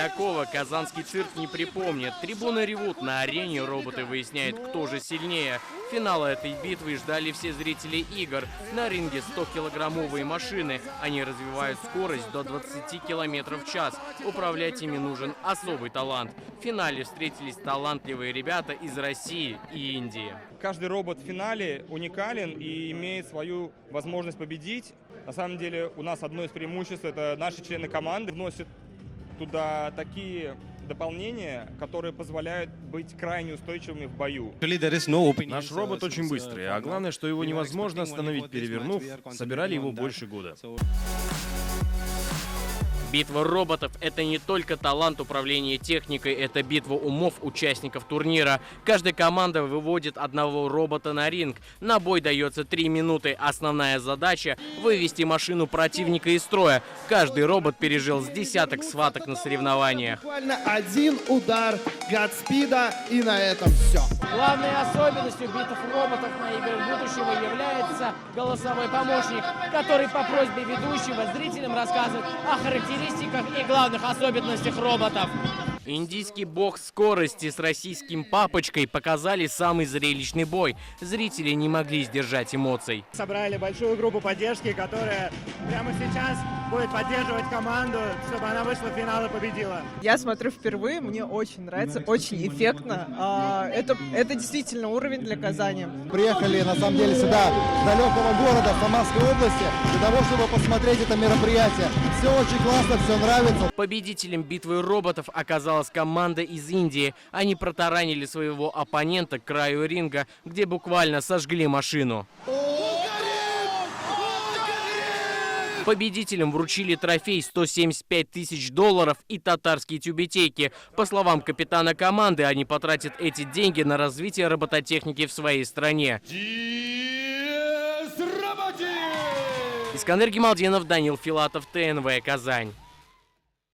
Такого казанский цирк не припомнит. Трибуны ревут, на арене роботы выясняют, кто же сильнее. Финала этой битвы ждали все зрители игр. На ринге 100-килограммовые машины. Они развивают скорость до 20 км в час. Управлять ими нужен особый талант. В финале встретились талантливые ребята из России и Индии. Каждый робот в финале уникален и имеет свою возможность победить. На самом деле у нас одно из преимуществ – это наши члены команды вносят туда такие дополнения, которые позволяют быть крайне устойчивыми в бою. Наш робот очень быстрый, а главное, что его невозможно остановить, перевернув. Собирали его больше года. Битва роботов – это не только талант управления техникой, это битва умов участников турнира. Каждая команда выводит одного робота на ринг. На бой дается 3 минуты. Основная задача – вывести машину противника из строя. Каждый робот пережил с десяток схваток на соревнованиях. Буквально один удар Годспида, и на этом все. Главной особенностью битв роботов на играх будущего является голосовой помощник, который по просьбе ведущего зрителям рассказывает о характеристиках и главных особенностях роботов. Индийский бог скорости с российским папочкой показали самый зрелищный бой. Зрители не могли сдержать эмоций. Собрали большую группу поддержки, которая прямо сейчас будет поддерживать команду, чтобы она вышла в финал и победила. Я смотрю впервые, мне очень нравится, очень эффектно. Это действительно уровень для Казани. Приехали, на самом деле, сюда, с далекого города, Самарской области, для того, чтобы посмотреть это мероприятие. Все очень классно, все нравится. Победителем битвы роботов оказалась команда из Индии. Они протаранили своего оппонента к краю ринга, где буквально сожгли машину. Победителям вручили трофей $175 тысяч и татарские тюбетейки. По словам капитана команды, они потратят эти деньги на развитие робототехники в своей стране. Искандер Гималдинов, Данил Филатов, ТНВ, Казань.